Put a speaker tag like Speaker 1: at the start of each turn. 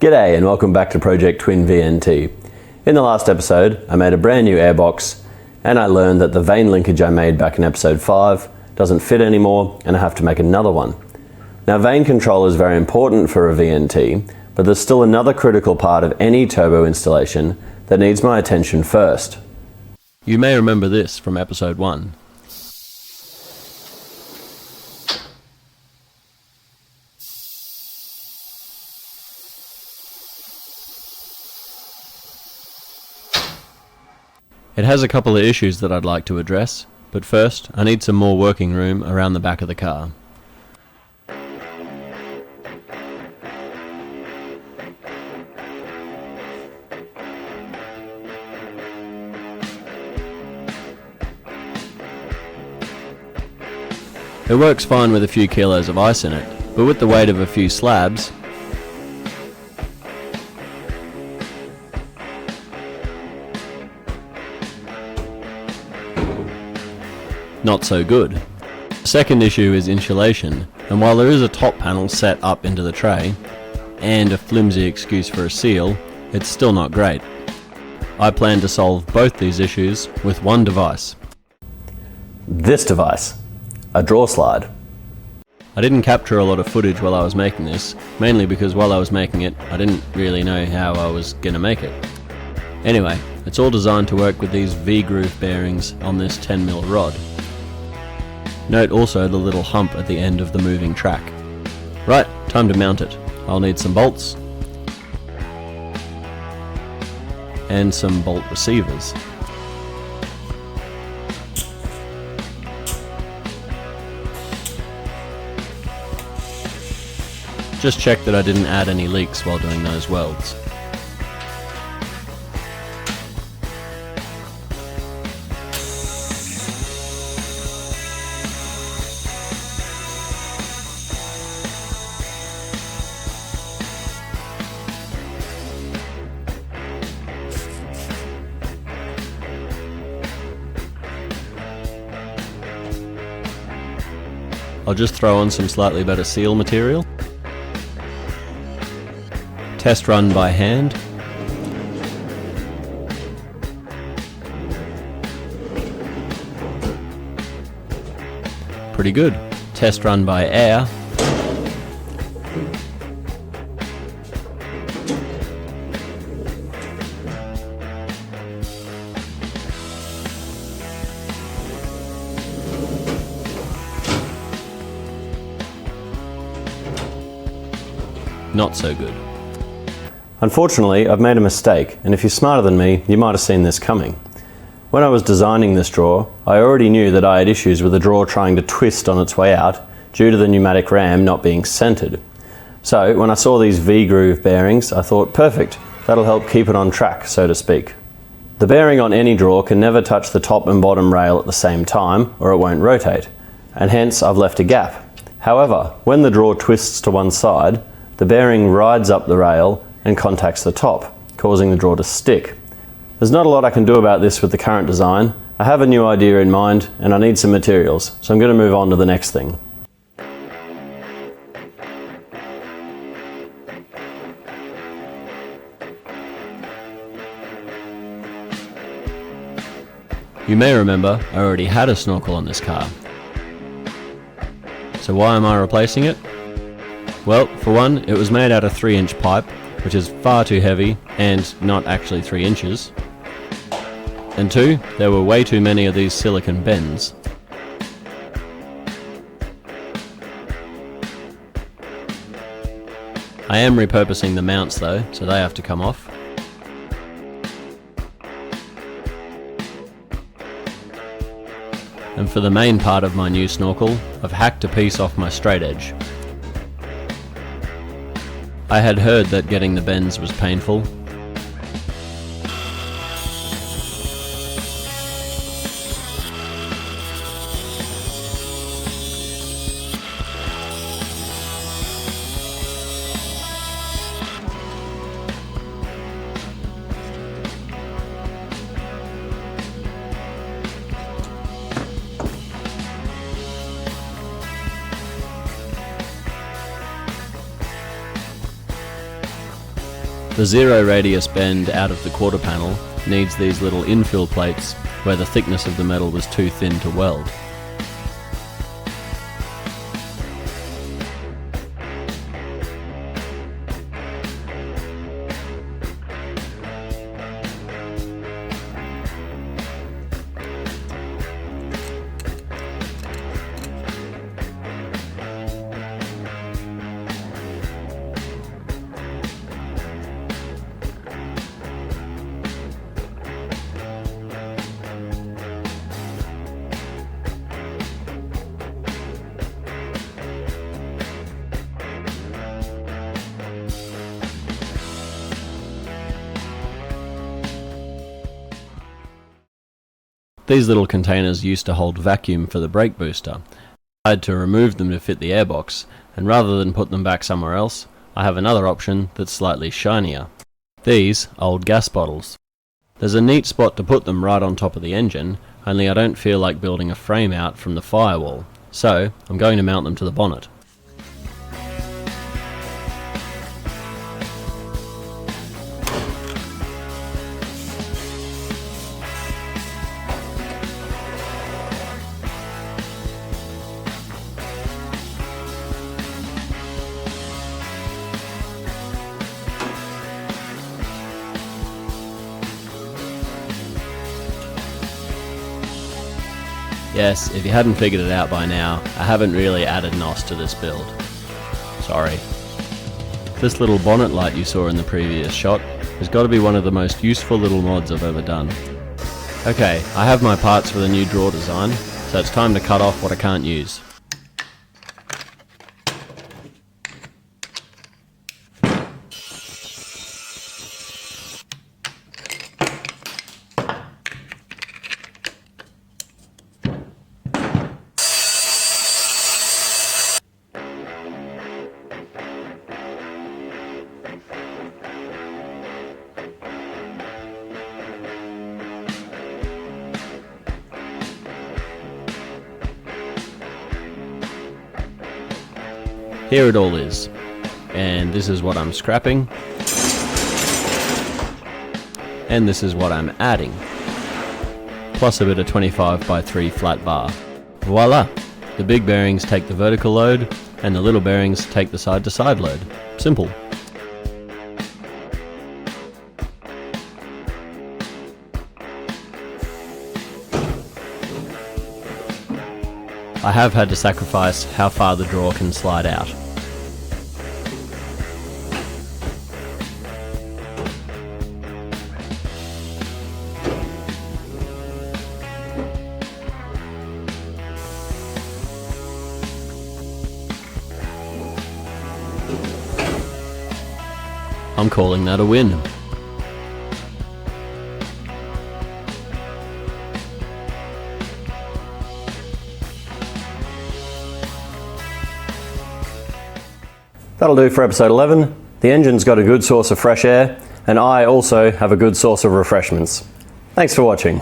Speaker 1: G'day and welcome back to Project Twin VNT. In the last episode, I made a brand new airbox and I learned that the vane linkage I made back in episode 5 doesn't fit anymore and I have to make another one. Now, vane control is very important for a VNT, but there's still another critical part of any turbo installation that needs my attention first. You may remember this from episode 1. It has a couple of issues that I'd like to address, but first I need some more working room around the back of the car. It works fine with a few kilos of ice in it, but with the weight of a few slabs, not so good. The second issue is insulation, and while there is a top panel set up into the tray, and a flimsy excuse for a seal, it's still not great. I plan to solve both these issues with one device. This device, a draw slide. I didn't capture a lot of footage while I was making this, mainly because while I was making it, I didn't really know how I was gonna make it. Anyway, it's all designed to work with these V-groove bearings on this 10mm rod. Note also the little hump at the end of the moving track. Right, time to mount it. I'll need some bolts and some bolt receivers. Just check that I didn't add any leaks while doing those welds. I'll just throw on some slightly better seal material. Test run by hand. Pretty good. Test run by air. Not so good. Unfortunately, I've made a mistake, and if you're smarter than me, you might have seen this coming. When I was designing this drawer, I already knew that I had issues with the drawer trying to twist on its way out due to the pneumatic ram not being centered. So when I saw these V-groove bearings, I thought, perfect, that'll help keep it on track, so to speak. The bearing on any drawer can never touch the top and bottom rail at the same time, or it won't rotate, and hence I've left a gap. However, when the drawer twists to one side, the bearing rides up the rail and contacts the top, causing the drawer to stick. There's not a lot I can do about this with the current design. I have a new idea in mind and I need some materials, so I'm going to move on to the next thing. You may remember I already had a snorkel on this car. So why am I replacing it? Well, for one, it was made out of 3-inch pipe, which is far too heavy and not actually 3 inches. And two, there were way too many of these silicon bends. I am repurposing the mounts though, so they have to come off. And for the main part of my new snorkel, I've hacked a piece off my straight edge. I had heard that getting the bends was painful. The zero radius bend out of the quarter panel needs these little infill plates where the thickness of the metal was too thin to weld. These little containers used to hold vacuum for the brake booster. I had to remove them to fit the airbox, and rather than put them back somewhere else, I have another option that's slightly shinier. These old gas bottles. There's a neat spot to put them right on top of the engine, only I don't feel like building a frame out from the firewall, so I'm going to mount them to the bonnet. Yes, if you hadn't figured it out by now, I haven't really added NOS to this build. Sorry. This little bonnet light you saw in the previous shot has got to be one of the most useful little mods I've ever done. Okay, I have my parts for the new drawer design, so it's time to cut off what I can't use. Here it all is, and this is what I'm scrapping, and this is what I'm adding, plus a bit of 25x3 flat bar. Voila! The big bearings take the vertical load, and the little bearings take the side-to-side load. Simple. I have had to sacrifice how far the drawer can slide out. I'm calling that a win.
Speaker 2: That'll do for episode 11. The engine's got a good source of fresh air, and I also have a good source of refreshments. Thanks for watching.